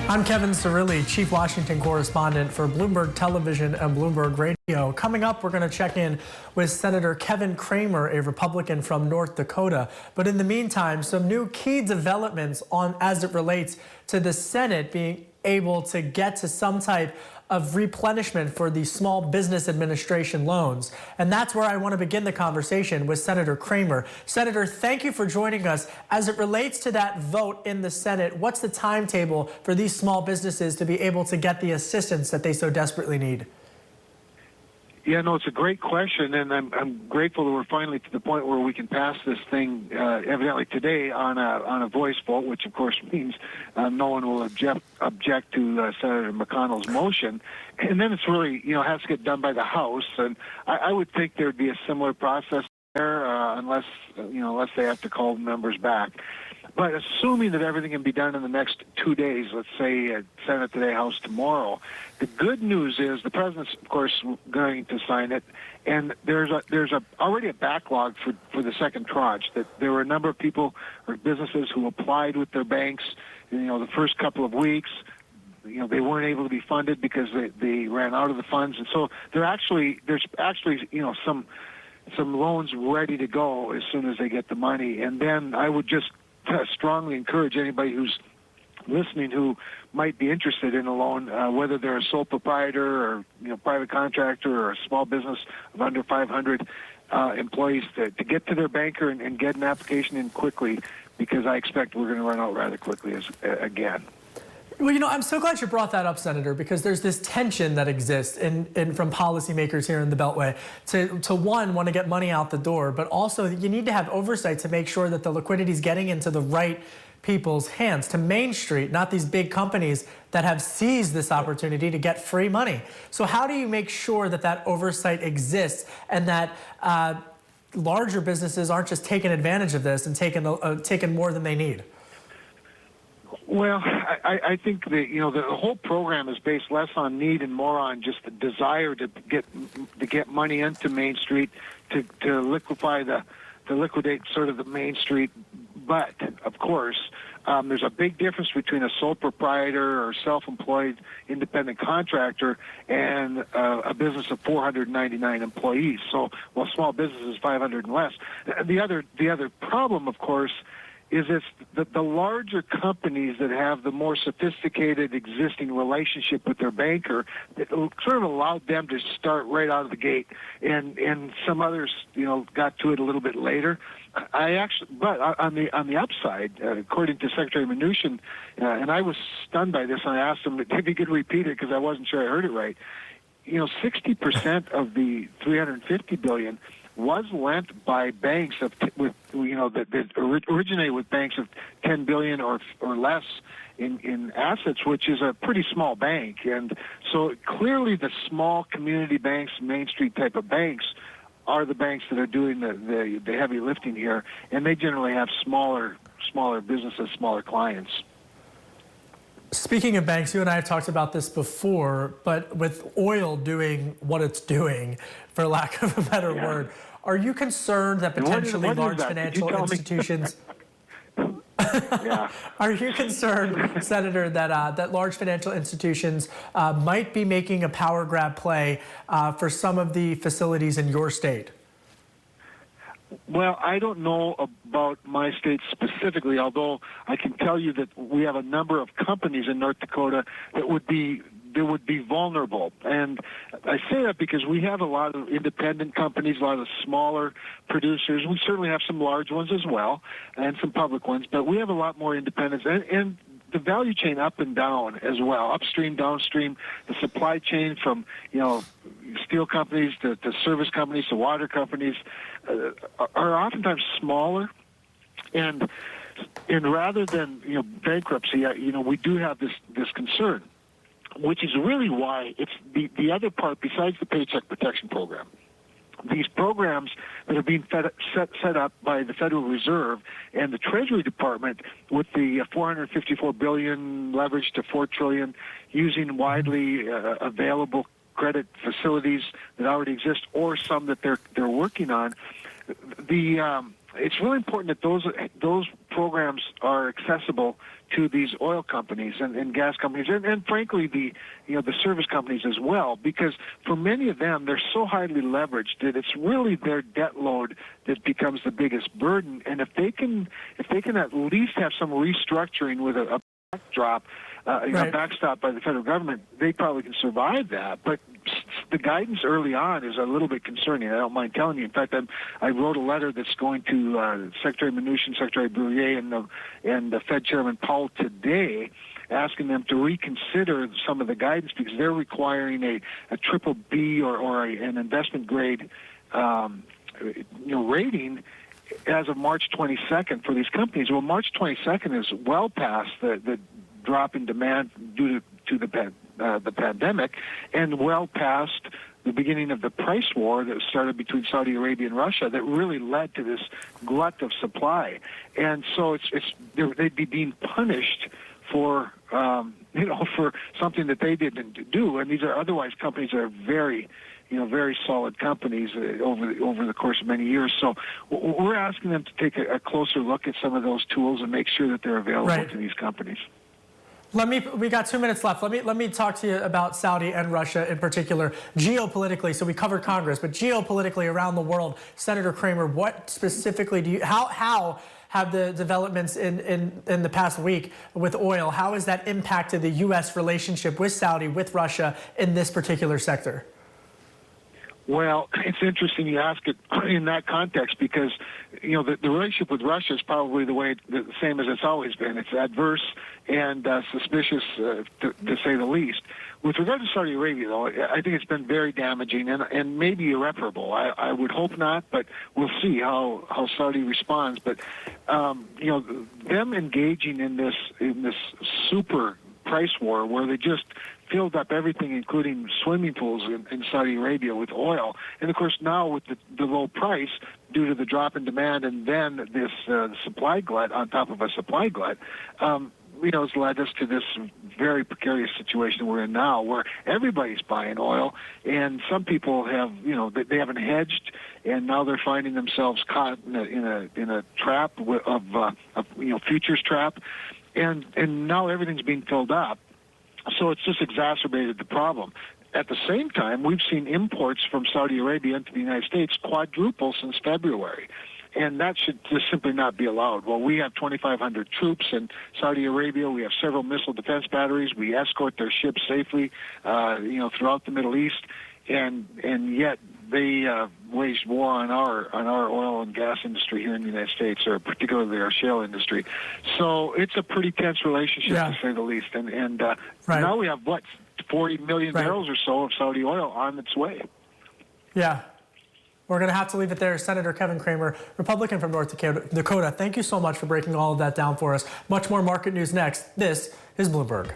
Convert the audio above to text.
I'm Kevin Cirilli, Chief Washington Correspondent for Bloomberg Television and Bloomberg Radio. Coming up, we're going to check in with Senator Kevin Cramer, a Republican from North Dakota. But in the meantime, some new key developments as it relates to the Senate being able to get to some type of replenishment for the Small Business Administration loans. And that's where I want to begin the conversation with Senator Cramer. Senator, thank you for joining us. As it relates to that vote in the Senate, what's the timetable for these small businesses to be able to get the assistance that they so desperately need? Yeah, no, it's a great question, and I'm grateful that we're finally to the point where we can pass this thing evidently today on a voice vote, which of course means no one will object to Senator McConnell's motion, and then it's really has to get done by the House, and I would think there would be a similar process there unless they have to call members back. But assuming that everything can be done in the next 2 days, let's say Senate today, House tomorrow, the good news is the president's, of course, going to sign it, and there's already a backlog for the second tranche. That there were a number of people or businesses who applied with their banks, the first couple of weeks. They weren't able to be funded because they ran out of the funds, and so there's actually some loans ready to go as soon as they get the money. And then I would just strongly encourage anybody who's listening who might be interested in a loan, whether they're a sole proprietor or private contractor or a small business of under 500 employees, to get to their banker and get an application in quickly, because I expect we're going to run out rather quickly again. Well, I'm so glad you brought that up, Senator, because there's this tension that exists from policymakers here in the Beltway to one, want to get money out the door, but also you need to have oversight to make sure that the liquidity is getting into the right people's hands, to Main Street, not these big companies that have seized this opportunity to get free money. So how do you make sure that oversight exists and that larger businesses aren't just taking advantage of this and taking more than they need? Well, I think the whole program is based less on need and more on just the desire to get money into Main Street to liquidate sort of the Main Street. But of course, there's a big difference between a sole proprietor or self-employed independent contractor and a business of 499 employees. So, while small business is 500 and less. The other problem, of course, is it's the larger companies that have the more sophisticated existing relationship with their banker that sort of allowed them to start right out of the gate, and some others, got to it a little bit later. But on the upside, according to Secretary Mnuchin, and I was stunned by this, and I asked him if he could repeat it because I wasn't sure I heard it right. 60% of the $350 billion was lent by banks that originate with banks of $10 billion or less in assets, which is a pretty small bank. And so clearly the small community banks, Main Street type of banks, are the banks that are doing the heavy lifting here, and they generally have smaller businesses, smaller clients. Speaking of banks, you and I have talked about this before, but with oil doing what it's doing, for lack of a better word, are you concerned that potentially large financial institutions... Are you concerned, Senator, that large financial institutions might be making a power grab play for some of the facilities in your state? Well, I don't know about my state specifically, although I can tell you that we have a number of companies in North Dakota that would be vulnerable. And I say that because we have a lot of independent companies, a lot of smaller producers. We certainly have some large ones as well, and some public ones, but we have a lot more independents. And the value chain up and down as well, upstream, downstream, the supply chain from, steel companies to service companies to water companies are oftentimes smaller. And rather than, bankruptcy, we do have this concern, which is really why it's the other part besides the Paycheck Protection Program. These programs that are being set up by the Federal Reserve and the Treasury Department, with the $454 billion leverage to $4 trillion, using widely available credit facilities that already exist or some that they're working on. The it's really important that those programs are accessible to these oil companies and gas companies and frankly the service companies as well, because for many of them they're so highly leveraged that it's really their debt load that becomes the biggest burden. And if they can at least have some restructuring with a backdrop, backstop by the federal government, they probably can survive that. But the guidance early on is a little bit concerning. I don't mind telling you. In fact, I wrote a letter that's going to Secretary Mnuchin, Secretary Bruyere, and the Fed Chairman Powell today, asking them to reconsider some of the guidance because they're requiring a triple B or an investment grade rating as of March 22nd for these companies. Well, March 22nd is well past the drop in demand due to the pandemic, and well past the beginning of the price war that started between Saudi Arabia and Russia that really led to this glut of supply. And so they'd be being punished for for something that they didn't do. And these are otherwise companies that are very solid companies over the course of many years. So we're asking them to take a closer look at some of those tools and make sure that they're available to these companies. We got 2 minutes left. Let me talk to you about Saudi and Russia in particular, geopolitically. So we covered Congress, but geopolitically around the world, Senator Cramer, what specifically how have the developments in the past week with oil, how has that impacted the U.S. relationship with Saudi, with Russia in this particular sector? Well, it's interesting you ask it in that context because, the relationship with Russia is probably the same as it's always been. It's adverse and suspicious, to say the least. With regard to Saudi Arabia, though, I think it's been very damaging and maybe irreparable. I would hope not, but we'll see how Saudi responds. But, them engaging in this super price war where they just filled up everything, including swimming pools in Saudi Arabia with oil. And, of course, now with the low price due to the drop in demand and then this supply glut on top of a supply glut, has led us to this very precarious situation we're in now where everybody's buying oil. And some people have, they haven't hedged, and now they're finding themselves caught in a trap of futures trap. And now everything's being filled up. So it's just exacerbated the problem. At the same time, we've seen imports from Saudi Arabia into the United States quadruple since February. And that should just simply not be allowed. Well, we have 2,500 troops in Saudi Arabia. We have several missile defense batteries. We escort their ships safely, throughout the Middle East. And yet they waged war on our oil and gas industry here in the United States, or particularly our shale industry. So it's a pretty tense relationship, to say the least. And now we have 40 million barrels or so of Saudi oil on its way. Yeah. We're going to have to leave it there. Senator Kevin Cramer, Republican from North Dakota, thank you so much for breaking all of that down for us. Much more market news next. This is Bloomberg.